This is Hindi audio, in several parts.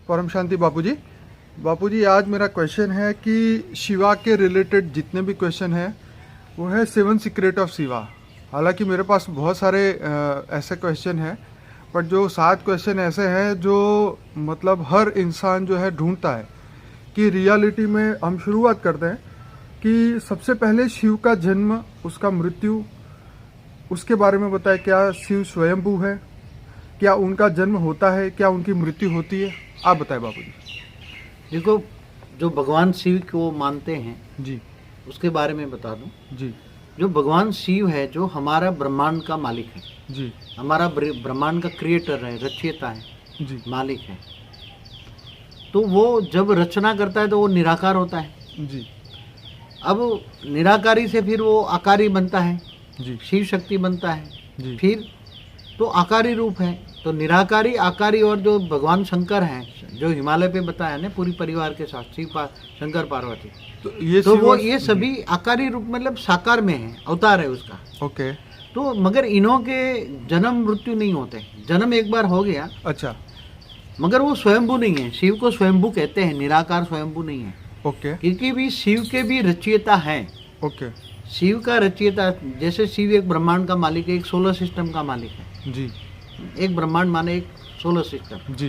परम शांति बापूजी। बापूजी आज मेरा क्वेश्चन है कि शिवा के रिलेटेड जितने भी क्वेश्चन हैं वो है 7 सीक्रेट ऑफ शिवा। हालांकि मेरे पास बहुत सारे ऐसे क्वेश्चन हैं, बट जो 7 क्वेश्चन ऐसे हैं जो मतलब हर इंसान जो है ढूंढता है कि रियलिटी में। हम शुरुआत करते हैं कि सबसे पहले शिव का जन्म, उसका मृत्यु, उसके बारे में बताएं। क्या शिव स्वयंभू है? क्या उनका जन्म होता है? क्या उनकी मृत्यु होती है? आप बताएं बापूजी। देखो, जो भगवान शिव को मानते हैं जी उसके बारे में बता दूं। जी जो भगवान शिव है, जो हमारा ब्रह्मांड का मालिक है, जी हमारा ब्रह्मांड का क्रिएटर है, रचयिता है, जी मालिक है, तो वो जब रचना करता है तो वो निराकार होता है। जी अब निराकारी से फिर वो आकारी बनता है, जी शिव शक्ति बनता है, जी फिर तो आकारी रूप है। तो निराकारी, आकारी, और जो भगवान शंकर हैं, जो हिमालय पे बताया ना पूरी परिवार के साथ, शंकर पार्वती, तो वो ये सभी आकारी रूप मतलब साकार में है, अवतार है उसका। ओके। तो मगर इन्हों के जन्म मृत्यु नहीं होते। जन्म एक बार हो गया, अच्छा। मगर वो स्वयंभू नहीं है। शिव को स्वयंभू कहते हैं, निराकार स्वयंभू नहीं है। ओके क्योंकि भी शिव के भी रचयिता है। ओके शिव का रचयिता, जैसे शिव एक ब्रह्मांड का मालिक है, एक सोलर सिस्टम का मालिक है। जी एक ब्रह्मांड माने एक सोलर सिस्टम। जी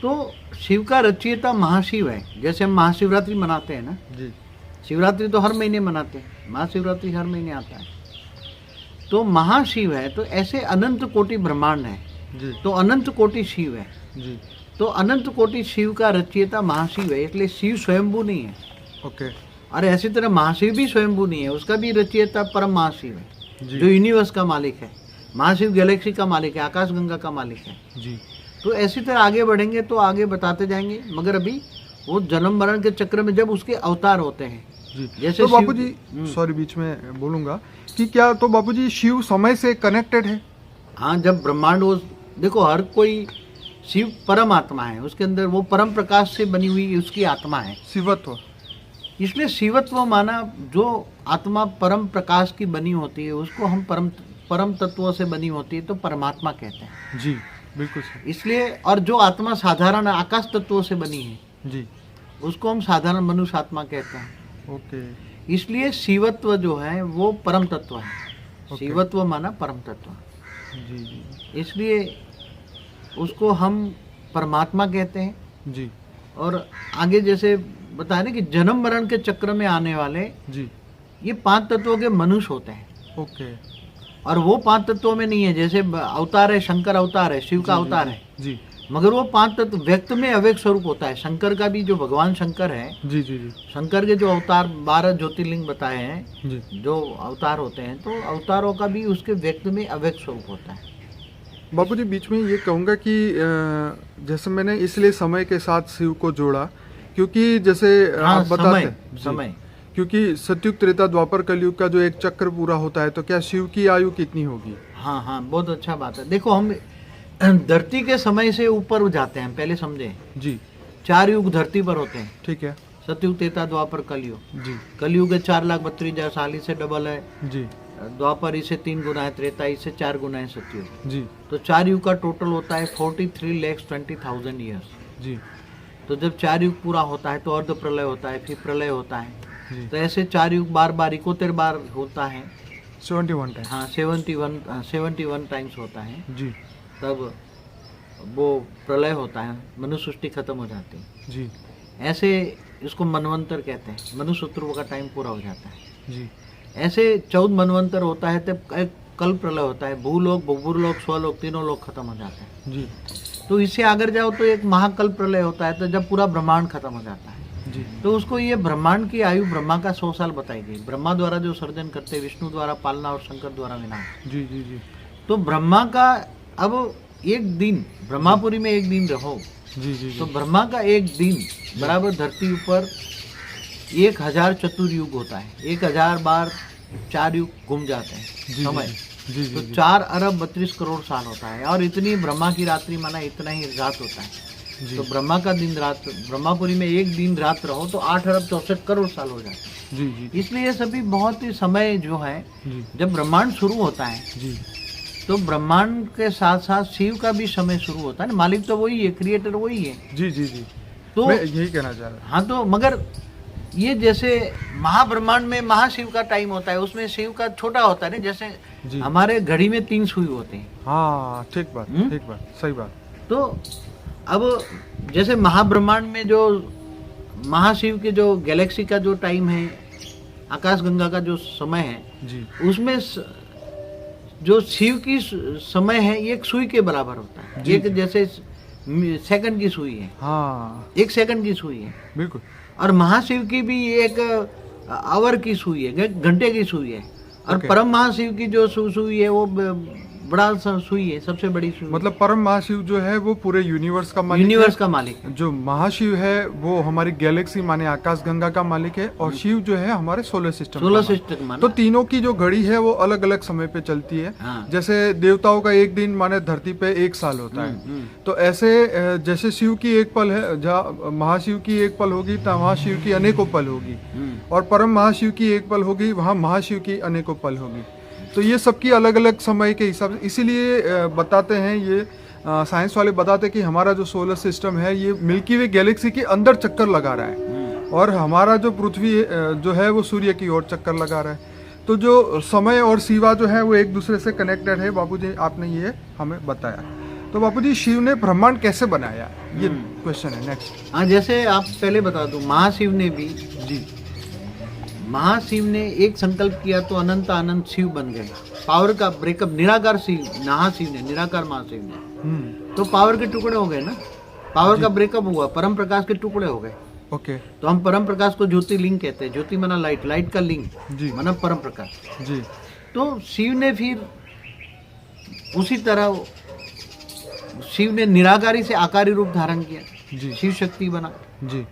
तो शिव का रचयिता महाशिव है। जैसे हम महाशिवरात्रि मनाते हैं ना, जी शिवरात्रि तो हर महीने मनाते हैं, महाशिवरात्रि हर महीने आता है, तो महाशिव है। तो ऐसे अनंत कोटि ब्रह्मांड है, जी तो अनंत कोटि शिव है। जी तो अनंत कोटि शिव का रचयिता महाशिव है, इसलिए शिव स्वयंभू नहीं है। ओके। और ऐसी तरह महाशिव भी स्वयंभू नहीं है, उसका भी रचयिता परम महाशिव है, जी जो यूनिवर्स का मालिक है। महाशिव गैलेक्सी का मालिक है, आकाशगंगा का मालिक है। जी तो ऐसी तरह आगे बढ़ेंगे तो आगे बताते जाएंगे, मगर अभी वो जन्म मरण के चक्र में जब उसके अवतार होते हैं, जी। जैसे तो बापूजी, सॉरी बीच में बोलूंगा कि क्या तो बापूजी शिव समय से कनेक्टेड है? हाँ, जब ब्रह्मांड वो, देखो हर कोई, शिव परम आत्मा है, उसके अंदर वो परम प्रकाश से बनी हुई उसकी आत्मा है, शिवत्व। इसलिए शिवत्व माना। जो आत्मा परम प्रकाश की बनी होती है उसको हम परम तत्वों से बनी होती है तो परमात्मा कहते हैं। जी बिल्कुल सही। इसलिए, और जो आत्मा साधारण आकाश तत्वों से बनी है जी उसको हम साधारण मनुष्य आत्मा कहते हैं। ओके। इसलिए शिवत्व जो है वो परम तत्व है। ओके। शिवत्व माना परम तत्व, जी जी इसलिए उसको हम परमात्मा कहते हैं। जी और आगे जैसे बताया ना कि जन्म मरण के चक्र में आने वाले जी ये 5 तत्वों के मनुष्य होते हैं। ओके। और वो 5 तत्वों में नहीं है, जैसे अवतार है, शंकर अवतार है, शिव का अवतार है, जी मगर वो 5 तत्व व्यक्त में अव्यक्त स्वरूप होता है। शंकर का भी, जो भगवान शंकर है, जी जी जी शंकर के जो अवतार 12 ज्योतिर्लिंग बताए हैं, जी। जो अवतार होते हैं, तो अवतारों का भी उसके व्यक्त में अव्यक्त स्वरूप होता है। बापूजी बीच में ये कहूँगा कि जैसे मैंने इसलिए समय के साथ शिव को जोड़ा क्योंकि जैसे आप बताते हैं समय, क्योंकि सतयुग त्रेता द्वापर कलयुग का जो एक चक्र पूरा होता है, तो क्या शिव की आयु कितनी होगी? हाँ हाँ, बहुत अच्छा बात है। देखो, हम धरती के समय से ऊपर जाते हैं, पहले समझे। जी 4 युग धरती पर होते हैं, ठीक है। सतयुग, त्रेता, द्वापर, कलयुग। जी कलयुग 4,32,000 साल, इससे डबल है। जी द्वापर इससे 3 गुना है, त्रेता इससे 4 गुना है सतयुग। जी तो 4 युग का टोटल होता है 43,20,000 ईयर्स। जी तो जब 4 युग पूरा होता है तो अर्ध प्रलय होता है, फिर प्रलय होता है। जी। तो ऐसे 4 युग बार 71 बार होता है। 71 टाइम। हाँ, 71 टाइम्स होता है। जी तब वो प्रलय होता है, मनुष्य सृष्टि खत्म हो जाती है। जी ऐसे इसको मनवंतर कहते हैं, मनुष्य उत्तरव का टाइम पूरा हो जाता है। जी ऐसे 14 मनवंतर होता है, तब एक कल प्रलय होता है, भूलोक, भूलोक, स्वलोक, तीनों लोग खत्म हो जाते हैं। जी तो इससे आगे जाओ तो एक महाकल प्रलय होता है, तो जब पूरा ब्रह्मांड खत्म हो जाता है। जी तो उसको ये ब्रह्मांड की आयु ब्रह्मा का 100 साल बताई गई। ब्रह्मा द्वारा जो सर्जन करते, विष्णु द्वारा पालना और शंकर द्वारा विनाश। जी जी जी तो ब्रह्मा का अब एक दिन, ब्रह्मापुरी में एक दिन रहो, जी जी तो ब्रह्मा का एक दिन बराबर धरती ऊपर 1000 चतुर्युग होता है। 1000 बार 4 युग घूम जाते हैं समय। जी जी तो जी 4 अरब 32 करोड़ साल होता है। और इतनी ब्रह्मा की रात्रि माना इतना ही रात होता है। जी तो ब्रह्मा का दिन रात, ब्रह्मापुरी में एक दिन रात रहो तो 8 अरब 64 करोड़ साल हो जाते हैं। जी जी इसलिए ये सभी बहुत ही समय जो है, जी जब ब्रह्मांड शुरू होता है जी तो ब्रह्मांड के साथ साथ शिव का भी समय शुरू होता है ना, मालिक तो वही है, क्रिएटर वही है। जी जी जी, तो मैं यही कहना चाह रहा हाँ, तो मगर ये जैसे महाब्रह्मांड में महाशिव का टाइम होता है, उसमें शिव का छोटा होता है ना, जैसे हमारे घड़ी में 3 सुई होते हैं। हाँ, ठीक बात, ठीक बात, सही बात। तो अब जैसे महाब्रह्मांड में जो महाशिव के जो गैलेक्सी का जो टाइम है, आकाशगंगा का जो समय है जी, उसमें जो शिव की समय है ये एक सुई के बराबर होता है। एक जैसे सेकंड की सुई है, हाँ, 1 सेकंड की सुई है बिल्कुल। और महाशिव की भी एक आवर की सुई है, घंटे की सुई है। और परम महाशिव की जो सुई है वो बड़ा सुई है, सबसे बड़ी सुई। मतलब परम महाशिव जो है वो पूरे यूनिवर्स का मालिक, यूनिवर्स का मालिक है। जो महाशिव है वो हमारी गैलेक्सी माने आकाशगंगा का मालिक है, और शिव जो है हमारे सोलर सिस्टम माने। तो तीनों की जो घड़ी है वो अलग अलग समय पे चलती है। हाँ। जैसे देवताओं का एक दिन माने धरती पे 1 साल होता है, तो ऐसे जैसे शिव की एक पल है, जहाँ महाशिव की एक पल होगी तो वहाँ शिव की अनेकों पल होगी, और परम महाशिव की एक पल होगी, वहाँ महाशिव की अनेकों पल होगी। तो ये सबकी अलग अलग समय के हिसाब से, इसीलिए बताते हैं ये साइंस वाले बताते हैं कि हमारा जो सोलर सिस्टम है ये मिल्की वे गैलेक्सी के अंदर चक्कर लगा रहा है, और हमारा जो पृथ्वी जो है वो सूर्य की ओर चक्कर लगा रहा है। तो जो समय और शिवा जो है वो एक दूसरे से कनेक्टेड है। बापूजी आपने ये हमें बताया। तो बापूजी शिव ने ब्रह्मांड कैसे बनाया, ये क्वेश्चन है नेक्स्ट। हाँ, जैसे आप पहले बता दूं, महाशिव ने भी जी, महाशिव ने एक संकल्प किया तो अनंत अनंत शिव बन गए। पावर का ब्रेकअप, निराकार शिव, महाशिव ने, निराकार महाशिव ने, तो पावर के टुकड़े हो गए ना, पावर का ब्रेकअप हुआ, परम प्रकाश के टुकड़े हो गए। ओके। तो हम परम प्रकाश को ज्योतिर्लिंग कहते हैं। ज्योति माना लाइट, लाइट का लिंग जी, माना परम प्रकाश जी। तो शिव ने फिर उसी तरह शिव ने निराकारी से आकारी रूप धारण किया जी, शिव शक्ति बना। जी,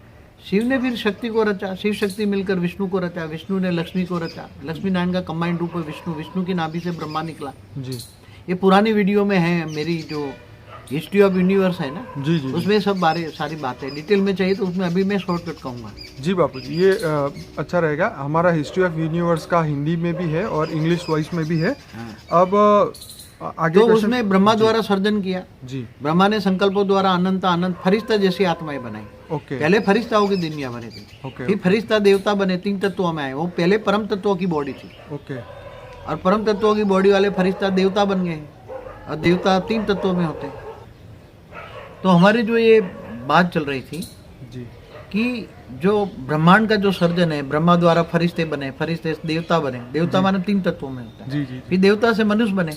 शिव ने फिर शक्ति को रचा, शिव शक्ति मिलकर विष्णु को रचा, विष्णु ने लक्ष्मी को रचा, लक्ष्मी नारायण का कंबाइंड रूप है विष्णु, विष्णु की नाभि से ब्रह्मा निकला। जी, ये पुरानी वीडियो में है, मेरी जो हिस्ट्री ऑफ यूनिवर्स है ना, जी, जी, उसमें सब सारी बातें डिटेल में चाहिए तो उसमें अभी मैं शॉर्टकट कहूँगा। जी बापू जी, ये अच्छा रहेगा। हमारा हिस्ट्री ऑफ यूनिवर्स का हिंदी में भी है और इंग्लिश वॉइस में भी है। अब आगे तो उसमें ब्रह्मा द्वारा सर्जन किया जी, ब्रह्मा ने संकल्पों द्वारा अनंत अनंत फरिश्ता जैसी आत्माएं बनाई। ओके, पहले फरिश्ताओं की दुनिया बने थी, ओके, फिर फरिश्ता देवता बने, 3 तत्वों में आए। वो पहले परम तत्वों की बॉडी थी, ओके, और परम तत्वों की बॉडी वाले फरिश्ता देवता बन गए, और देवता 3 तत्वों में होते हैं। तो हमारी जो ये बात चल रही थी जी, कि जो ब्रह्मांड का जो सर्जन है, ब्रह्मा द्वारा फरिश्ते बने, फरिश्ते देवता बने, देवता माने 3 तत्वों में होता है। जी, जी, फिर देवता से मनुष्य बने,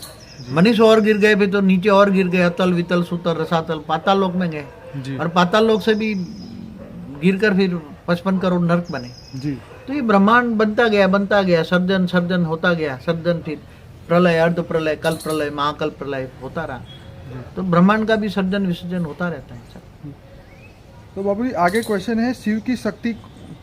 मनुष्य और गिर गए, फिर तो नीचे और गिर गए, अतल वितल सुतल रसातल, पाताल लोक में गए, जी, और पाताल लोक से भी गिरकर फिर 55 करोड़ नरक बने। जी, तो ये ब्रह्मांड बनता गया, सर्जन सर्जन होता गया, सर्जन फिर प्रलय, अर्ध प्रलय, कल प्रलय, महाकल प्रलय होता रहा। तो ब्रह्मांड का भी सर्जन विसर्जन होता रहता है सब। तो बाबू जी आगे क्वेश्चन है, शिव की शक्ति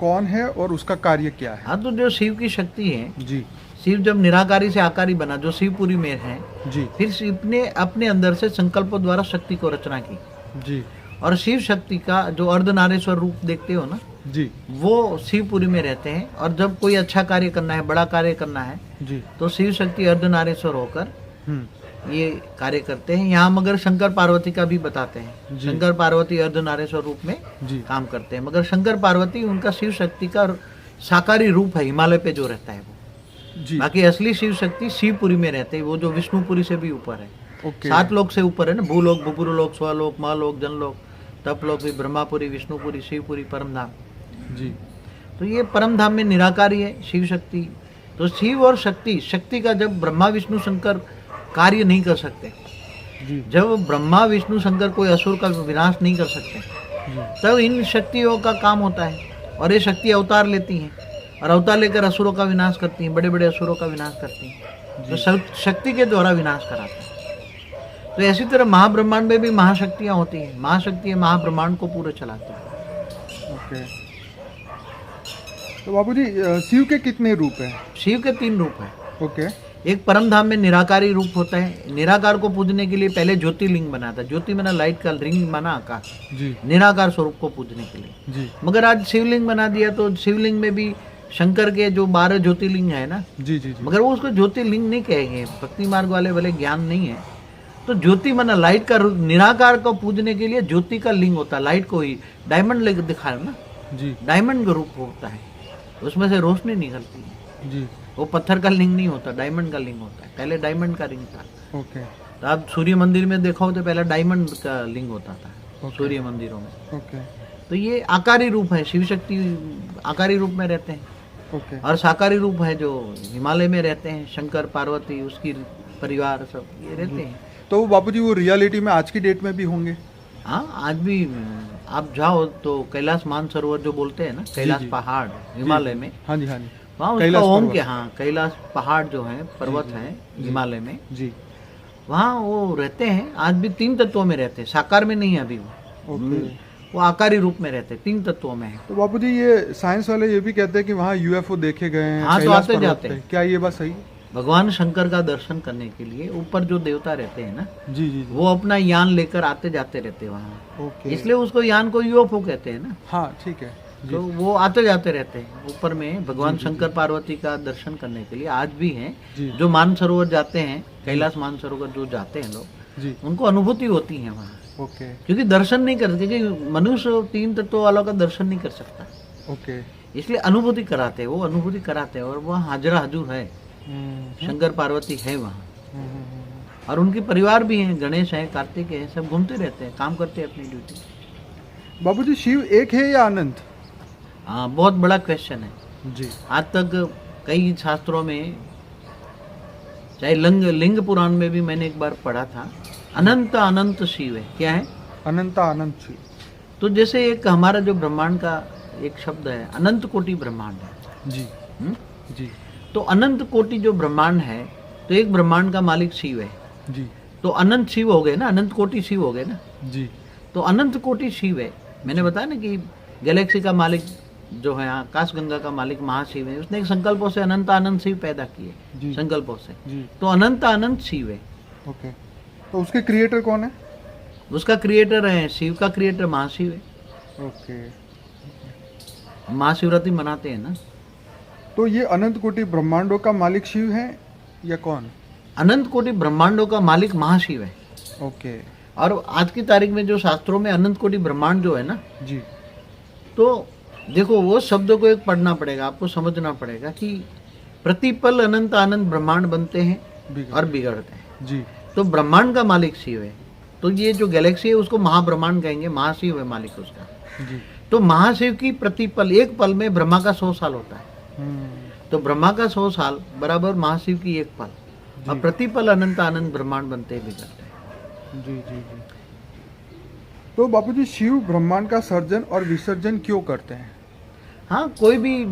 कौन है और उसका कार्य क्या है? हाँ, तो जो शिव की शक्ति है, जी, शिव जब निराकारी से आकारी बना, जो शिवपुरी में है, जी, फिर शिव ने अपने अंदर से संकल्पों द्वारा शक्ति को रचना की, जी, और शिव शक्ति का जो अर्धनारेश्वर रूप देखते हो ना, जी, वो शिवपुरी में रहते हैं। और जब कोई अच्छा कार्य करना है, बड़ा कार्य करना है, जी, तो शिव शक्ति अर्धनारेश्वर होकर ये कार्य करते हैं। यहाँ मगर शंकर पार्वती का भी बताते हैं, शंकर पार्वती अर्धनारेश्वर रूप में जी, काम करते हैं। मगर शंकर पार्वती उनका शिव शक्ति का साकारी रूप है, हिमालय पे जो रहता है वो। जी, बाकी असली शिव शक्ति शिवपुरी में रहते हैं, वो जो विष्णुपुरी से भी ऊपर है, ओके, 7 लोक से ऊपर है ना, भूलोक, भूपुरलोक, स्वलोक, महलोक, जनलोक, तपलोक, भी ब्रह्मापुरी, विष्णुपुरी, शिवपुरी, परमधाम। जी, तो ये परमधाम में निराकारी है शिव शक्ति। तो शिव और शक्ति का जब ब्रह्मा विष्णु शंकर कार्य नहीं कर सकते, जी, जब ब्रह्मा विष्णु शंकर कोई असुर का विनाश नहीं कर सकते, तब इन शक्तियों का काम होता है। और ये शक्ति अवतार लेती हैं, और अवतार लेकर असुरों का विनाश करती हैं, बड़े बड़े असुरों का विनाश करती हैं। तो शक्ति के द्वारा विनाश कराते हैं। तो ऐसी तरह महाब्रह्मांड में भी महाशक्तियाँ होती हैं, महाशक्तियाँ महाब्रह्मांड को पूरे चलाती हैं। ओके। तो बाबूजी शिव के कितने रूप हैं? शिव के 3 रूप हैं। ओके, एक परमधाम में निराकारी रूप होता है। निराकार को पूजने के लिए पहले ज्योतिर्लिंग बना था, ज्योति माना लाइट का, रिंग माना आकाश, जी, निराकार स्वरूप को पूजने के लिए। जी, मगर आज शिवलिंग बना दिया, तो शिवलिंग में भी शंकर के जो 12 ज्योतिर्लिंग है ना, जी जी जी, मगर वो उसको ज्योतिर्लिंग नहीं कहेंगे, भक्ति मार्ग वाले भले ज्ञान नहीं है तो ज्योति माना लाइट का निराकार को पूजने के लिए ज्योति का लिंग होता है। लाइट को ही डायमंड लेकर दिखाया ना, जी डायमंड का रूप होता है, उसमें से रोशनी निकलती है। जी, वो पत्थर का लिंग नहीं होता, डायमंड का लिंग होता है। पहले डायमंड का रिंग था। ओके तो आप सूर्य मंदिर में देखो तो पहले डायमंड का लिंग होता था ओके। सूर्य मंदिरों में। ओके तो ये आकारी रूप है, शिव शक्ति आकारी रूप में रहते हैं। ओके, और साकारी रूप है जो हिमालय में रहते हैं, शंकर पार्वती उसकी परिवार सब ये रहते हैं। तो बापूजी वो रियलिटी में आज की डेट में भी होंगे? हाँ, आज भी आप जाओ तो कैलाश मानसरोवर जो बोलते हैं ना, कैलाश जी। पहाड़ हिमालय में, हाँ जी हाँ जी, वहाँ उसका कैलाश ओम पर्वत। के, हाँ कैलाश पहाड़ जो है पर्वत जी, है जी। हिमालय में, जी वहाँ वो रहते हैं। आज भी 3 तत्वों में रहते हैं, साकार में नहीं है अभी वो। ओके। वो आकारी रूप में रहते हैं, 3 तत्वों में है। तो बापूजी ये साइंस वाले ये भी कहते हैं कि वहाँ यूएफओ देखे गए हैं हाँ, तो कैलाश आते पर्वत जाते पे। हैं। क्या ये बात सही है? भगवान शंकर का दर्शन करने के लिए ऊपर जो देवता रहते हैं ना, जी जी जी, वो अपना यान लेकर आते जाते रहते हैं वहाँ, ओके। इसलिए उसको यान को यूएफओ कहते हैं ना। हाँ ठीक है जी, तो वो आते जाते रहते हैं ऊपर में भगवान शंकर पार्वती का दर्शन करने के लिए। आज भी हैं जी जो मानसरोवर जाते हैं, कैलाश मानसरोवर जो जाते हैं लोग, जी, उनको अनुभूति होती है वहाँ, ओके क्योंकि दर्शन नहीं करते, क्योंकि मनुष्य 3 तत्वों वालों का दर्शन नहीं कर सकता, ओके। इसलिए अनुभूति कराते हैं, वो अनुभूति कराते हैं। और वहाँ हाजरा हजूर है, शंकर पार्वती है वहाँ, और उनके परिवार भी हैं, गणेश हैं, कार्तिक हैं, सब घूमते रहते हैं, काम करते हैं अपनी ड्यूटी। बाबूजी शिव एक है या अनंत? हाँ, बहुत बड़ा क्वेश्चन है। जी आज तक कई शास्त्रों में, चाहे लिंग पुराण में भी मैंने एक बार पढ़ा था, अनंत अनंत शिव है। क्या है? अनंता अनंत शिव। तो जैसे एक हमारा जो ब्रह्मांड का एक शब्द है, अनंत कोटि ब्रह्मांड है। जी हुँ? जी तो अनंत कोटि जो ब्रह्मांड है, तो एक ब्रह्मांड का मालिक शिव है। जी तो अनंत शिव हो गए ना, अनंत कोटि शिव हो गए ना। जी, तो अनंत कोटि शिव है। मैंने बताया ना कि गैलेक्सी का मालिक जो है, आकाश गंगा का मालिक महाशिव है, उसने एक संकल्पों से अनंत अनंत शिव पैदा किए, जी संकल्पों से। जी, तो अनंत अनंत शिव है। ओके। तो उसके क्रिएटर कौन है? उसका क्रिएटर है, शिव का क्रिएटर महाशिव है। ओके। महाशिवरात्रि मनाते हैं ना। तो ये अनंत कोटि ब्रह्मांडों का मालिक शिव है या कौन? अनंत कोटि ब्रह्मांडों का मालिक महाशिव है। ओके और आज की तारीख में जो शास्त्रों में अनंत कोटि ब्रह्मांड जो है ना, जी, तो देखो वो शब्दों को एक पढ़ना पड़ेगा, आपको समझना पड़ेगा कि प्रतिपल अनंत अनंत ब्रह्मांड बनते हैं बिगड़- और बिगड़ते हैं। जी तो ब्रह्मांड का मालिक शिव है। तो ये जो गैलेक्सी है उसको महाब्रह्मांड कहेंगे, महाशिव है मालिक उसका। जी, तो महाशिव की प्रतिपल, एक पल में ब्रह्मा का 100 साल होता है। तो ब्रह्मा का 100 साल बराबर महाशिव की एक पल, और जी। प्रतिपल अनंत अनंत ब्रह्मांड बनते हैं, बिगड़ते हैं। जी जी जी। तो बापूजी शिव ब्रह्मांड का सर्जन और विसर्जन क्यों करते हैं? हाँ, कोई भी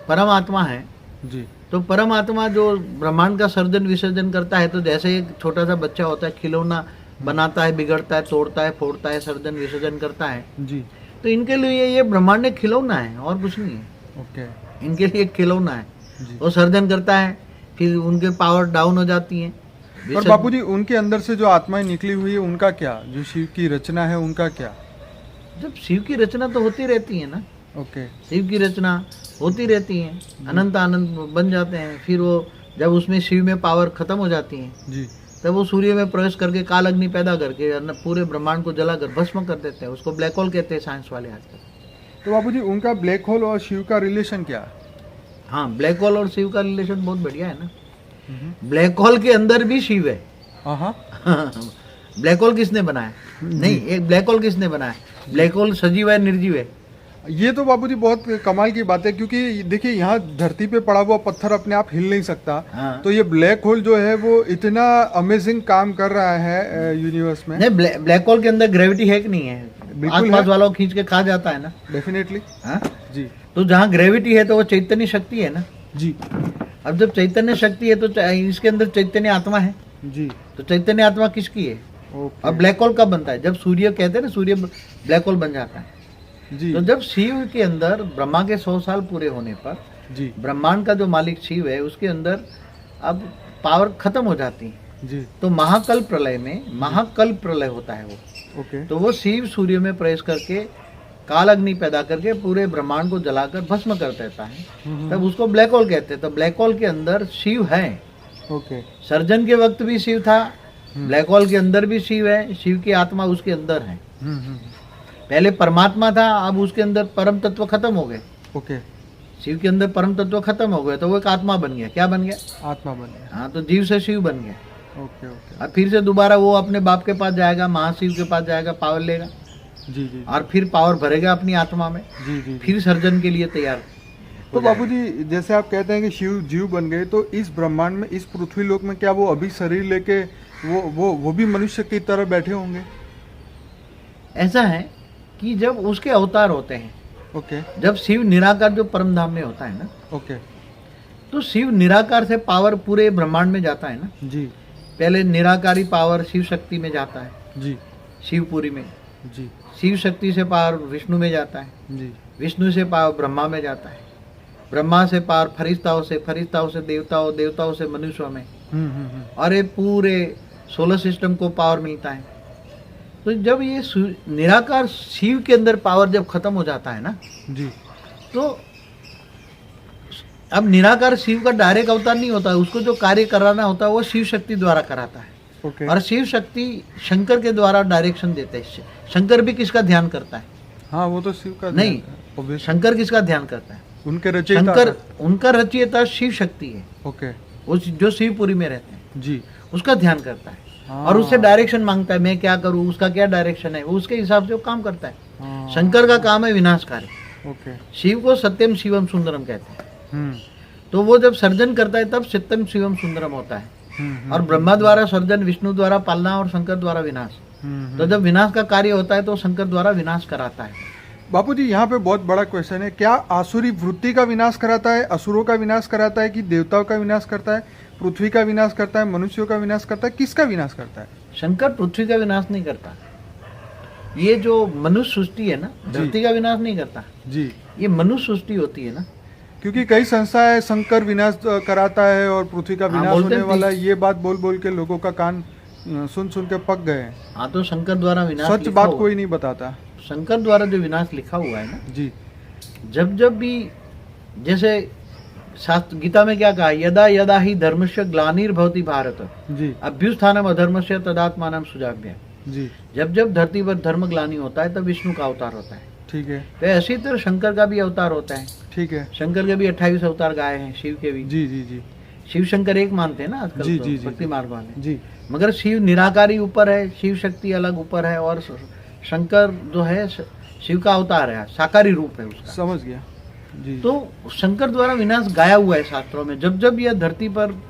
परमात्मा है, जी तो परमात्मा जो ब्रह्मांड का सर्जन विसर्जन करता है, तो जैसे एक छोटा सा बच्चा होता है, खिलौना बनाता है, बिगड़ता है, तोड़ता है, फोड़ता है, सर्जन विसर्जन करता है, जी, तो इनके लिए ये ब्रह्मांड एक खिलौना है और कुछ नहीं है। ओके इनके लिए एक खिलौना है। जी। वो सर्जन करता है, फिर उनके पावर डाउन हो जाती है। पर बापूजी उनके अंदर से जो आत्माएं निकली हुई है उनका क्या? जो शिव की रचना है उनका क्या? जब शिव की रचना तो होती रहती है ना, ओके शिव की रचना होती रहती है, अनंत आनंद बन जाते हैं। फिर वो जब उसमें शिव में पावर खत्म हो जाती है, जी, तब वो सूर्य में प्रवेश करके काल अग्नि पैदा करके पूरे ब्रह्मांड को जलाकर भस्म कर देते हैं। उसको ब्लैक होल कहते हैं साइंस वाले आजकल। तो बापूजी उनका ब्लैक होल और शिव का रिलेशन क्या है? हाँ, ब्लैक होल और शिव का रिलेशन बहुत बढ़िया है ना। ब्लैक होल के अंदर भी शिव है। हाँ ब्लैक होल किसने बनाया? नहीं, एक ब्लैक होल किसने बनाया? ब्लैक होल सजीव है निर्जीव है? ये तो बापूजी बहुत कमाल की बात है, क्योंकि देखिए यहाँ धरती पे पड़ा हुआ पत्थर अपने आप हिल नहीं सकता। हाँ। तो ये ब्लैक होल जो है वो इतना अमेजिंग काम कर रहा है यूनिवर्स में। नहीं, ब्लैक होल के अंदर ग्रेविटी है कि नहीं है? बिल्कुल आसपास है। वालों को खींच के खा जाता है ना। डेफिनेटली हाँ? जी तो जहाँ ग्रेविटी है तो वो चैतन्य शक्ति है ना। जी अब जब चैतन्य शक्ति है तो इसके अंदर चैतन्य आत्मा है। जी, तो चैतन्य आत्मा किसकी है? ओके और ब्लैक होल कब बनता है? जब सूर्य कहते हैं ना, सूर्य ब्लैक होल बन जाता है। जी तो जब शिव के अंदर ब्रह्मा के 100 साल पूरे होने पर जी ब्रह्मांड का जो मालिक शिव है उसके अंदर अब पावर खत्म हो जाती है। जी, तो महाकल्प प्रलय में, महाकल्प प्रलय होता है वो, ओके तो वो शिव सूर्य में प्रवेश करके काल अग्नि पैदा करके पूरे ब्रह्मांड को जलाकर भस्म कर देता है, तब उसको ब्लैक होल कहते हैं। तो ब्लैक होल के अंदर शिव है। ओके। सर्जन के वक्त भी शिव था, ब्लैक होल के अंदर भी शिव है, शिव की आत्मा उसके अंदर है। पहले परमात्मा था, अब उसके अंदर परम तत्व खत्म हो गए। ओके। शिव के अंदर परम तत्व खत्म हो गए तो वो एक आत्मा बन गया। क्या बन गया? आत्मा बन गया। हाँ, तो जीव से शिव बन गया। Okay okay. और फिर से दोबारा वो अपने बाप के पास जाएगा, महाशिव के पास जाएगा, पावर लेगा। जी जी। और फिर पावर भरेगा अपनी आत्मा में। जी जी। फिर सर्जन के लिए तैयार। तो बापूजी, जैसे आप कहते हैं कि शिव जीव बन गए, तो इस ब्रह्मांड में, इस पृथ्वी लोक में क्या वो अभी शरीर लेके वो भी मनुष्य की तरह बैठे होंगे? ऐसा है कि जब उसके अवतार होते हैं, ओके, जब शिव निराकार जो परम धाम में होता है ना, ओके, तो शिव निराकार से पावर पूरे ब्रह्मांड में जाता है ना। जी। पहले निराकारी पावर शिव शक्ति में जाता है, जी। शिवपुरी में। जी। शिव शक्ति से पावर विष्णु में जाता है, जी। विष्णु से पावर ब्रह्मा में जाता है, ब्रह्मा से पावर फरिश्ताओं से, फरिश्ताओं से देवताओं, देवताओं से मनुष्यों में। और ये पूरे सोलर सिस्टम को पावर मिलता है। तो जब ये निराकार शिव के अंदर पावर जब खत्म हो जाता है ना, जी, तो अब निराकार शिव का डायरेक्ट अवतार नहीं होता है, उसको जो कार्य कराना होता है वो शिव शक्ति द्वारा कराता है। ओके। और शिव शक्ति शंकर के द्वारा डायरेक्शन देते हैं। शंकर भी किसका ध्यान करता है? हाँ, वो तो शिव का नहीं, obvious। शंकर किसका ध्यान करता है? उनके रचयिता। शंकर, उनका रचयिता शिव शक्ति है। ओके। वो जो शिवपुरी में रहते हैं, जी, उसका ध्यान करता है। हाँ। और उससे डायरेक्शन मांगता है, मैं क्या करूं, उसका क्या डायरेक्शन है, वो उसके हिसाब से वो काम करता है। हाँ। शंकर का काम है विनाशकारी। ओके। शिव को सत्यम शिवम सुंदरम कहते हैं। हम्म। तो वो जब सर्जन करता है तब सत्यम शिवम सुंदरम होता है। हम्म। और ब्रह्मा द्वारा सर्जन, विष्णु द्वारा पालना और शंकर द्वारा विनाश। तो जब विनाश का कार्य होता है तो शंकर द्वारा विनाश कराता है। बापूजी, यहाँ पे बहुत बड़ा क्वेश्चन है, क्या आसुरी वृत्ति का विनाश कराता है, असुरों का विनाश कराता है, कि देवताओं का विनाश करता है, पृथ्वी का विनाश करता है, मनुष्यों का विनाश करता है, किसका विनाश करता है? शंकर पृथ्वी का विनाश नहीं करता। ये जो मनुष्य सृष्टि है ना, धरती का विनाश नहीं करता जी। ये मनुष्य सृष्टि होती है ना। क्योंकि कई संस्थाएं शंकर विनाश कराता है और पृथ्वी का विनाश होने वाला है, ये बात बोल बोल के लोगों का कान सुन सुन के पक गए हैं। हाँ, तो शंकर द्वारा विनाश सच बात कोई नहीं बताता। शंकर द्वारा जो विनाश लिखा हुआ है ना जी, जब जब भी, जैसे शास्त्र गीता में क्या कहा, यदा यदा ही धर्मस्य ग्लानिर्भवति भारत जी, अभ्युत्थानम अधर्मस्य तदात्मानं सुजाभ्य। जी। जब जब धरती पर धर्म ग्लानि होता है तब विष्णु का अवतार होता है। ठीक है। तो ऐसी तरह शंकर का भी अवतार होता है। ठीक है। शंकर के भी 28 अवतार गाए हैं, शिव के भी। जी जी जी। शिव शंकर एक मानते हैं ना आजकल जी, तो जी, जी, भक्ति मार्ग वाले। जी। मगर शिव निराकारी ऊपर है, शिव शक्ति अलग ऊपर है, और शंकर जो है शिव का अवतार है, साकारी रूप है उसका। समझ गया। जी। तो शंकर द्वारा विनाश गाया हुआ है शास्त्रों में। जब जब यह धरती पर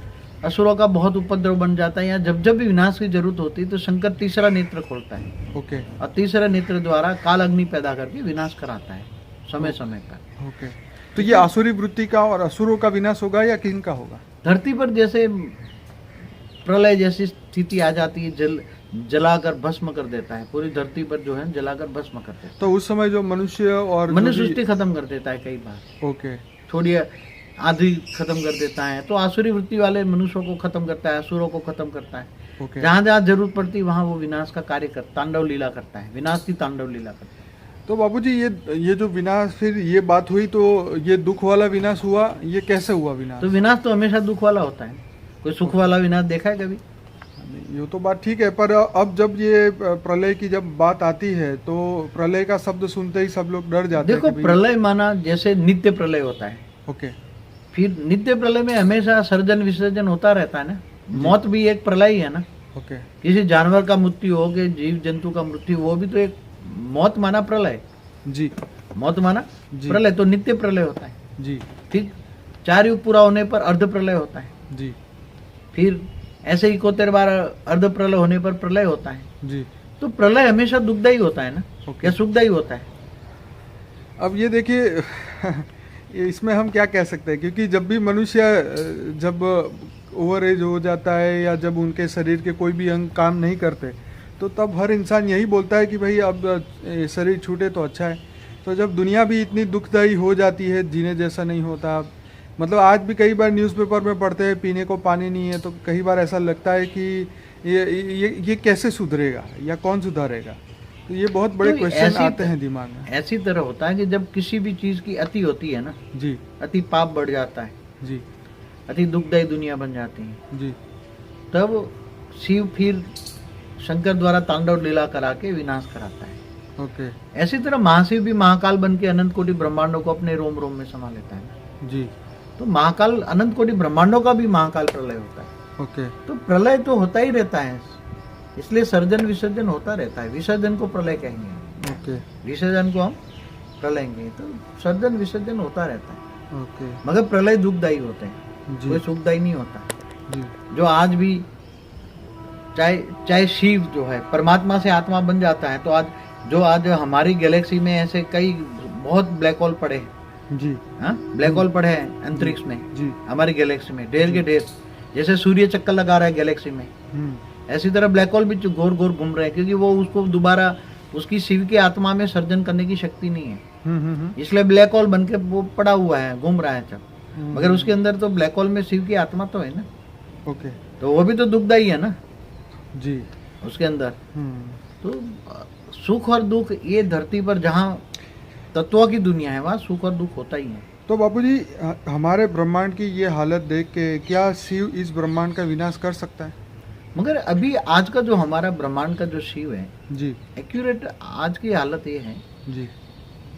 असुरों का बहुत उपद्रव बन जाता है या जब जब भी विनाश की जरूरत होती है तो शंकर तीसरा नेत्र खोलता है। ओके। और तीसरा नेत्र द्वारा काल अग्नि पैदा करके विनाश कराता है समय समय पर। ओके। तो ये आसुरी वृत्ति का और असुरों का विनाश होगा या किन का होगा? धरती पर जैसे प्रलय जैसी स्थिति आ जाती है, जलाकर भस्म कर देता है, पूरी धरती पर जो है जलाकर भस्म कर देता है। तो उस समय जो मनुष्य और मनुष्य सृष्टि खत्म कर देता है कई बार। ओके। थोड़ी आधी खत्म कर देता है, तो आसुरी वृत्ति वाले मनुष्यों को खत्म करता है, असुरों को खत्म करता है। ओके। जहाँ जहाँ जरूरत पड़ती है वहाँ वो विनाश का कार्य कर, तांडव लीला करता है, विनाश की तांडव लीला करता है। तो बाबूजी, ये जो विनाश, फिर ये बात हुई तो ये दुख वाला विनाश हुआ, ये कैसे हुआ विनाश? तो विनाश तो हमेशा दुख वाला होता है। कोई सुख वाला विनाश देखा है कभी? ये तो बात ठीक है, पर अब जब ये प्रलय की जब बात आती है तो प्रलय का शब्द सुनते ही सब लोग डर जाते हैं। देखो, प्रलय माना जैसे नित्य प्रलय होता है। ओके। फिर नित्य प्रलय में हमेशा सर्जन विसर्जन होता रहता है ना। मौत भी एक प्रलय ही है ना। ओके। किसी जानवर का मृत्यु हो, कि जीव जंतु का मृत्यु, वो भी तो एक मौत माना प्रलय। जी। मौत माना प्रलय, तो नित्य प्रलय होता है। जी। ठीक, 4 युग पूरा होने पर अर्ध प्रलय होता है। जी। फिर ऐसे ही 71 बार अर्ध प्रलय होने पर प्रलय होता है। जी। तो प्रलय हमेशा दुखदायी होता है ना, ओके। या सुखदायी होता है? अब ये देखिए इसमें हम क्या कह सकते हैं, क्योंकि जब भी मनुष्य जब ओवर एज हो जाता है या जब उनके शरीर के कोई भी अंग काम नहीं करते, तो तब हर इंसान यही बोलता है कि भाई अब शरीर छूटे तो अच्छा है। तो जब दुनिया भी इतनी दुखदायी हो जाती है, जीने जैसा नहीं होता, मतलब आज भी कई बार न्यूज़पेपर में पढ़ते हैं पीने को पानी नहीं है, तो कई बार ऐसा लगता है कि ये कैसे सुधरेगा या कौन सुधारेगा। तो ये बहुत बड़े तो क्वेश्चन आते हैं दिमाग में। ऐसी तरह होता है कि जब किसी भी चीज की अति होती है ना जी, अति पाप बढ़ जाता है जी, अति दुखदायी दुनिया बन जाती है, जी, तब शिव फिर शंकर द्वारा तांडव लीला करा के विनाश कराता है। ओके, ऐसी तरह महाशिव भी महाकाल बन के अनंत कोटि ब्रह्मांडों को अपने रोम रोम में समा लेता है। जी, तो महाकाल अनंत कोटि ब्रह्मांडों का भी महाकाल प्रलय होता है। ओके, तो प्रलय तो होता ही रहता है, इसलिए सर्जन विसर्जन होता रहता है। विसर्जन को प्रलय कहेंगे, ओके, विसर्जन को हम प्रलय कहेंगे। तो सर्जन विसर्जन होता रहता है, ओके, मगर प्रलय दुखदायी होते हैं, जी, कोई सुखदायी नहीं होता। जी, जो आज भी चाहे शिव जो है परमात्मा से आत्मा बन जाता है, तो आज हमारी गैलेक्सी में ऐसे कई बहुत ब्लैक होल पड़े हैं। जी, हाँ, ब्लैक होल पड़े हैं अंतरिक्ष में, जी, हमारी गैलेक्सी में ढेर के ढेर। जैसे सूर्य चक्कर लगा रहा है गैलेक्सी में, ऐसी तरह ब्लैक होल भी घूर घूर घूम रहे हैं, क्योंकि वो उसको दोबारा उसकी शिव की आत्मा में सर्जन करने की शक्ति नहीं है, इसलिए ब्लैक होल बन के वो पड़ा हुआ है, घूम रहा है सब। मगर उसके अंदर तो ब्लैक होल में शिव की आत्मा तो है ना। ओके, तो वो भी तो दुखदाई है ना जी, उसके अंदर। तो सुख और दुख ये धरती पर जहाँ तत्वों की दुनिया है वहाँ सुख और दुख होता ही है। तो बापूजी हमारे ब्रह्मांड की ये हालत देख के क्या शिव इस ब्रह्मांड का विनाश कर सकता है? मगर अभी आज का जो हमारा ब्रह्मांड का जो शिव है जी, एक्यूरेट आज की हालत ये है जी,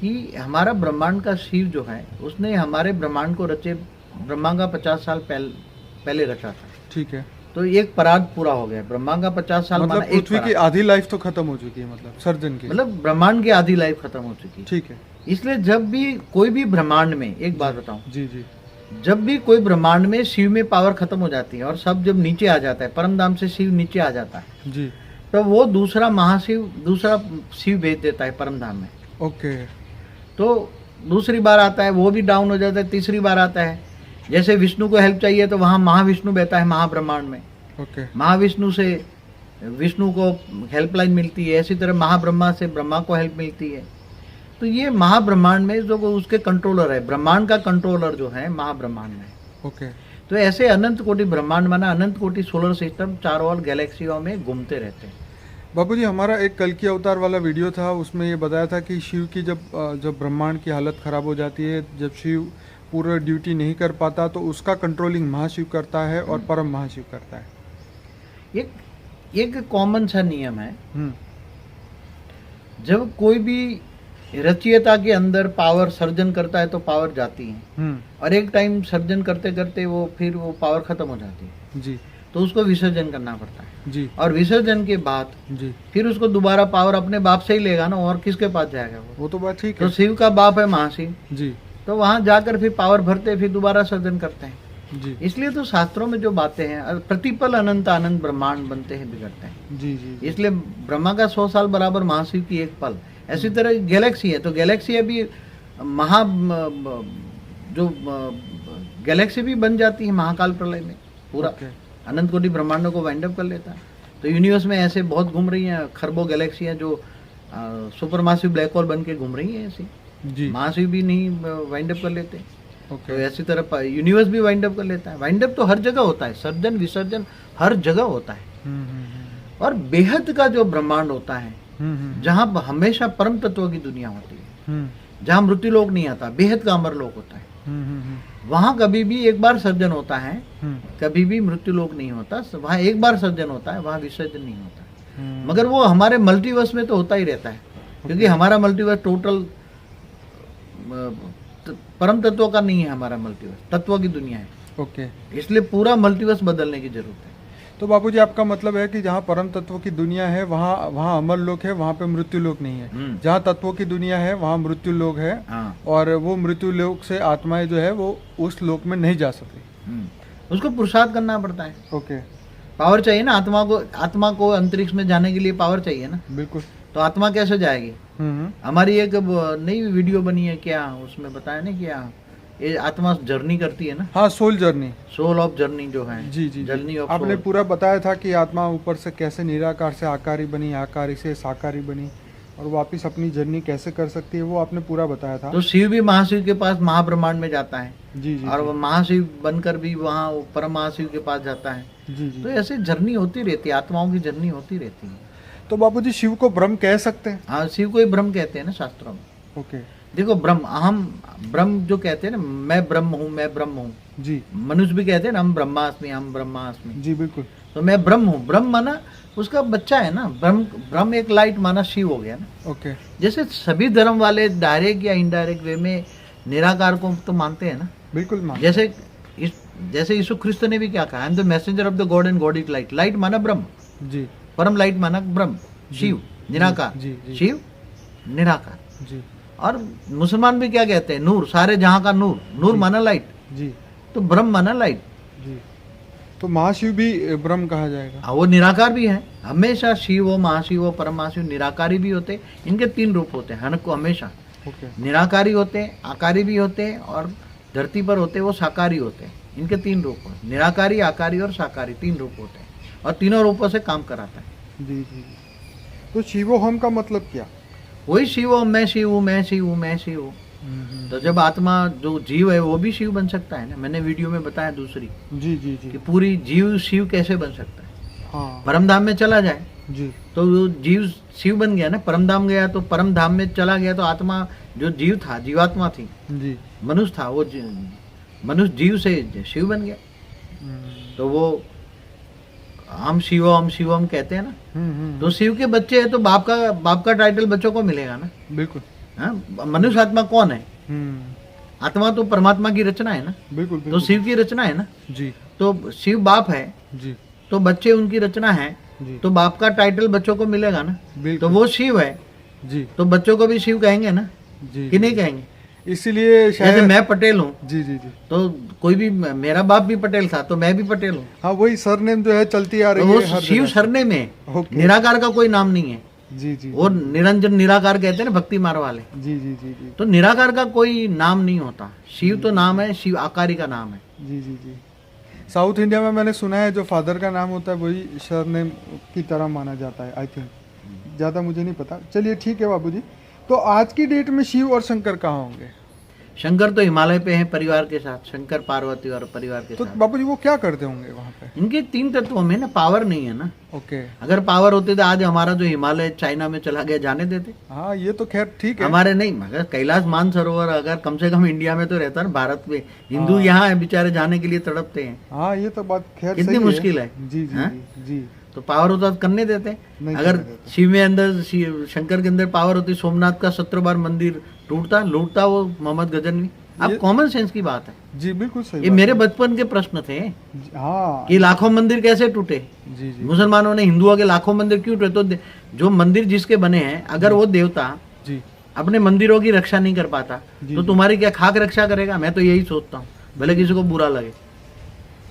कि हमारा ब्रह्मांड का शिव जो है उसने हमारे ब्रह्मांड को रचे ब्रह्मा का 50 साल पहले रचा था। ठीक है। तो एक पराग पूरा हो गया। ब्रह्मा का 50 साल मतलब माना एक पृथ्वी की आधी लाइफ तो खत्म हो चुकी है, मतलब सर्जन की, मतलब ब्रह्मांड की आधी लाइफ खत्म हो चुकी है। ठीक है। इसलिए जब भी कोई भी ब्रह्मांड में, एक बात बताऊं, जी, जी, जब भी कोई ब्रह्मांड में शिव में पावर खत्म हो जाती है और सब जब नीचे आ जाता है, परम धाम से शिव नीचे आ जाता है, जी, तो वो दूसरा महाशिव दूसरा शिव भेज देता है परम धाम में। ओके, तो दूसरी बार आता है वो भी डाउन हो जाता है, तीसरी बार आता है। जैसे विष्णु को हेल्प चाहिए तो वहां महाविष्णु बहता है महाब्रह्मांड में, ओके, महाविष्णु से विष्णु को हेल्पलाइन मिलती है। ऐसी तरह महाब्रह्मा से ब्रह्मा को हेल्प मिलती है। तो ये महाब्रह्मांड में जो उसके कंट्रोलर है, ब्रह्मांड का कंट्रोलर जो है महाब्रह्मांड में। ओके। तो ऐसे अनंत कोटि ब्रह्मांड माना अनंत कोटि सोलर सिस्टम चारों ओर गैलेक्सियों में घूमते रहते हैं। बापूजी हमारा एक कल की अवतार वाला वीडियो था, उसमें ये बताया था कि शिव की जब ब्रह्मांड की हालत खराब हो जाती है, जब शिव पूरा ड्यूटी नहीं कर पाता तो उसका कंट्रोलिंग महाशिव करता है और परम महाशिव करता है। एक कॉमन सा नियम है, जब कोई भी रचयिता के अंदर पावर सर्जन करता है तो पावर जाती है, और एक टाइम सर्जन करते करते फिर वो पावर खत्म हो जाती है जी, तो उसको विसर्जन करना पड़ता है जी, और विसर्जन के बाद जी, फिर उसको दोबारा पावर अपने बाप से ही लेगा ना, और किसके पास जाएगा वो तो बात ठीक तो है। शिव का बाप है महाशिव, जी, तो वहां जाकर फिर पावर भरते फिर दोबारा सर्जन करते हैं। जी, इसलिए तो शास्त्रों में जो बातें हैं, प्रतिपल अनंत अनंत ब्रह्मांड बनते हैं बिगड़ते हैं। जी, जी, इसलिए ब्रह्मा का 100 साल बराबर महाशिव की एक पल। ऐसी तरह गैलेक्सी है, तो गैलेक्सी अभी जो गैलेक्सी भी बन जाती है महाकाल प्रलय में, पूरा अनंत कोटि ब्रह्मांडों को वाइंड अप कर लेता है। तो यूनिवर्स में ऐसे बहुत घूम रही हैं, खरबों गैलेक्सी हैं जो सुपर मासिव ब्लैक होल बन के घूम रही हैं। ऐसी जी, महाशिव भी नहीं वाइंड अप कर लेते। ओके, तो ऐसी तरह यूनिवर्स भी वाइंड अप कर लेता है। वाइंड अप तो हर जगह होता है, सर्जन विसर्जन हर जगह होता है। और बेहद का जो ब्रह्मांड होता है, जहाँ हमेशा परम तत्व की दुनिया होती है, जहाँ मृत्यु लोक नहीं आता, बेहद का अमर लोक होता है, वहां कभी भी एक बार सर्जन होता है, कभी भी मृत्यु लोक नहीं होता। वहां एक बार सर्जन होता है, वहां विसर्जन नहीं होता। मगर वो हमारे मल्टीवर्स में तो होता ही रहता है, क्योंकि हमारा मल्टीवर्स टोटल परम तत्व का नहीं है, हमारा मल्टीवर्स तत्व की दुनिया है। ओके, इसलिए पूरा मल्टीवर्स बदलने की जरूरत है। तो बापूजी आपका मतलब है कि जहाँ परम तत्वों की दुनिया है वहाँ अमर लोक है, वहाँ पे मृत्यु लोक नहीं है। जहाँ तत्वों की दुनिया है वहाँ मृत्यु लोक है। हाँ। और वो मृत्यु लोक से आत्माएं जो है वो उस लोक में नहीं जा सकती। उसको पुरुषार्थ करना पड़ता है। ओके, पावर चाहिए ना आत्मा को अंतरिक्ष में जाने के लिए पावर चाहिए ना। बिल्कुल। तो आत्मा कैसे जाएगी? हमारी एक नई वीडियो बनी है, क्या उसमें बताया ना, क्या ये आत्मा जर्नी करती है ना। हाँ, soul journey, soul of journey जो है। जी, जी, जर्नी ऑफ आपने पूरा बताया था कि आत्मा ऊपर से कैसे निराकार से आकारी बनी, आकारी से साकारी बनी, और वापस अपनी जर्नी कैसे कर सकती है, वो आपने पूरा बताया था। तो शिव भी महाशिव के पास महाब्रह्मांड में जाता है, जी, जी, और वो महाशिव बनकर भी वहाँ परम महाशिव के पास जाता है। जी, जी। तो ऐसे जर्नी होती रहती है, आत्माओं की जर्नी होती रहती है। तो बापूजी शिव को ब्रह्म कह सकते हैं? हाँ, शिव को ही ब्रह्म कहते हैं ना शास्त्रों में। ओके। देखो ब्रह्म, अहम ब्रह्म जो कहते हैं ना, मैं ब्रह्म हूँ, मैं ब्रह्म हूँ। जी। मनुष्य भी कहते हैं ना, हम ब्रह्मास्मि, हम ब्रह्मास्मि। जी बिल्कुल। तो मैं ब्रह्म हूँ, ब्रह्म माना उसका बच्चा है ना, ब्रह्म एक लाइट माना शिव हो गया ना। ओके। जैसे सभी धर्म वाले डायरेक्ट या इनडायरेक्ट वे में निराकार को तो मानते हैं ना। बिल्कुल जैसे यीशु ख्रिस्त ने भी क्या कहा, I am the messenger of the God and God is light. Light माना ब्रह्म, जी। परम लाइट माना ब्रह्म, शिव निराकार, शिव निराकार। जी। और मुसलमान भी क्या कहते हैं, नूर, सारे जहां का नूर, नूर माना लाइट। जी। तो ब्रह्म माना लाइट। जी। तो महाशिव भी ब्रह्म कहा जाएगा? वो निराकार भी है हमेशा। शिव हो, महाशिव हो, परम महाशिव, निराकारी भी होते। इनके 3 रूप होते हैं हमेशा। निराकारी होते हैं, आकारी भी होते हैं, और धरती पर होते वो साकारी होते हैं। इनके 3 रूप होते हैं, निराकारी, आकारी और साकारी, 3 रूप होते हैं, और तीनों रूपों से काम कराता है। जी जी। तो शिवोहम का मतलब क्या? वही शिव, मैं शिव हूँ, मैं शिव हूँ, मैं शिव हूँ। तो जब आत्मा जो जीव है वो भी शिव बन सकता है ना। मैंने वीडियो में बताया दूसरी, जी जी जी, कि पूरी जीव शिव कैसे बन सकता है। हाँ। परम धाम में चला जाए जी, तो वो जीव शिव बन गया ना। परम धाम गया तो परम धाम में चला गया तो आत्मा जो जीव था, जीवात्मा थी, जी, मनुष्य था, वो मनुष्य जीव से शिव बन गया। तो वो हम शिवम कहते हैं ना। तो शिव के बच्चे हैं तो बाप का टाइटल बच्चों को मिलेगा ना। बिल्कुल। हाँ, मनुष्य आत्मा कौन है? आत्मा तो परमात्मा की रचना है ना। बिल्कुल, तो शिव की रचना है ना जी। तो शिव बाप है जी, तो बच्चे उनकी रचना है जी। तो बाप का टाइटल बच्चों को मिलेगा ना। बिल्कुल। तो वो शिव है जी तो बच्चों को भी शिव कहेंगे ना, जी, कि नहीं कहेंगे? इसीलिए जैसे शायद मैं पटेल हूँ जी जी जी, तो कोई भी, मेरा बाप भी पटेल था तो मैं भी पटेल हूँ। हाँ वही सरनेम जो है चलती आ तो रही वो है हर शिव जगह से। सरनेम है, ओके। निराकार का कोई नाम नहीं है। जी जी, वो निरंजन निराकार कहते हैं ना भक्ति मार्ग वाले। जी जी जी जी, तो निराकार का कोई नाम नहीं होता। शिव तो नाम है, शिव आकारी का नाम है। जी जी जी। साउथ इंडिया में मैंने सुना है जो फादर का नाम होता है वही सरनेम की तरह माना जाता है, आई थिंक। ज़्यादा मुझे नहीं पता। चलिए ठीक है बाबूजी। तो आज की डेट में शिव और शंकर कहाँ होंगे? शंकर तो हिमालय पे हैं परिवार के साथ, शंकर पार्वती और परिवार के तो साथ। बाबूजी वो क्या करते होंगे वहाँ पे? इनके 3 तत्वों में ना पावर नहीं है ना। ओके। अगर पावर होते तो आज हमारा जो हिमालय चाइना में चला गया जाने देते। हाँ ये तो खैर ठीक है। हमारे नहीं, मगर कैलाश मानसरोवर अगर कम से कम इंडिया में तो रहता ना, भारत में। हिंदू यहाँ है बेचारे, जाने के लिए तड़पते हैं। हाँ ये तो बात खैर कितनी सही मुश्किल है। जी जी हाँ? जी जी। तो पावर होता तो करने देते। नहीं अगर करने देते। शिव में अंदर शंकर के अंदर पावर होती, सोमनाथ का 17 बार मंदिर लूटता वो मोहम्मद गजनवी। अब कॉमन सेंस की बात है। जी बिल्कुल सही। ये मेरे बचपन के प्रश्न थे। हाँ कि लाखों मंदिर कैसे टूटे। जी जी मुसलमानों ने हिंदुओं के लाखों मंदिर क्यों टूटे? तो जो मंदिर जिसके बने हैं, अगर वो देवता जी अपने मंदिरों की रक्षा नहीं कर पाता जी, तो जी। तुम्हारी क्या खाक रक्षा करेगा? मैं तो यही सोचता हूँ, भले किसी को बुरा लगे।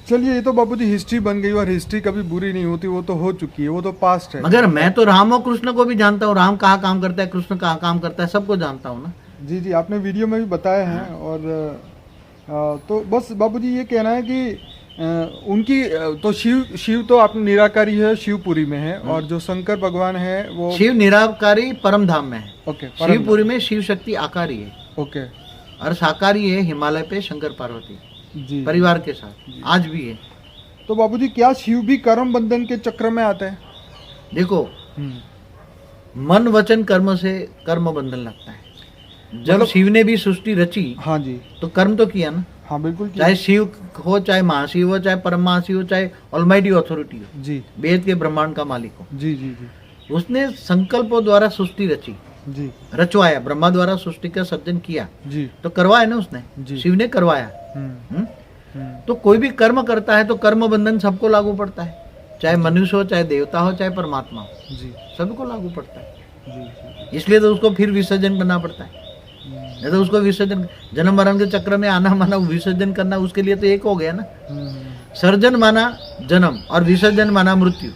चलिए ये तो बाबूजी हिस्ट्री बन गई, और हिस्ट्री कभी बुरी नहीं होती, वो तो हो चुकी है, वो तो पास्ट है। मगर मैं तो राम और कृष्ण को भी जानता हूँ। राम कहाँ काम करता है, कृष्ण कहाँ काम करता है, सबको जानता हूँ ना। जी जी, आपने वीडियो में भी बताया है। और तो बस बाबूजी ये कहना है कि उनकी तो शिव तो आप निराकारी है, शिवपुरी में है, और जो शंकर भगवान है वो शिव निराकारी परम धाम में है। ओके, शिवपुरी में शिव शक्ति आकारी है, ओके, और साकारी है हिमालय पे शंकर पार्वती जी परिवार के साथ, आज भी है। तो बाबूजी क्या शिव भी कर्म बंधन के चक्र में आते हैं? देखो मन वचन कर्म से कर्म बंधन लगता है। जब शिव ने भी सृष्टि रची, हाँ जी, तो कर्म तो किया ना। हाँ बिल्कुल किया। चाहे शिव हो, चाहे महाशिव हो, चाहे परम महाशिव हो, चाहे ऑलमाइटी अथॉरिटी हो, जी, वेद के ब्रह्मांड का मालिक हो, जी जी जी, उसने संकल्पों द्वारा सृष्टि रची, जी, रचवाया, ब्रह्मा द्वारा सृष्टि का सर्जन किया, जी, तो करवाया ना उसने, जी। शिव ने करवाया। तो कोई भी कर्म करता है तो कर्म बंधन सबको लागू पड़ता है, चाहे मनुष्य हो, चाहे देवता हो, चाहे परमात्मा हो, जी, सबको लागू पड़ता है। जी, इसलिए तो उसको फिर विसर्जन करना पड़ता है। नहीं तो उसको विसर्जन, जन्म मरण के चक्र में आना माना विसर्जन करना, उसके लिए तो एक हो गया ना। सर्जन माना जन्म और विसर्जन माना मृत्यु।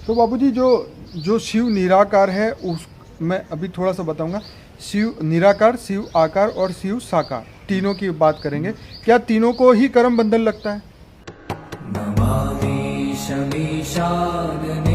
तो बाबूजी जो शिव निराकार है, उस मैं अभी थोड़ा सा बताऊंगा। शिव निराकार, शिव आकार और शिव साकार, तीनों की बात करेंगे। क्या तीनों को ही कर्म बंधन लगता है? नमामि शमीशानने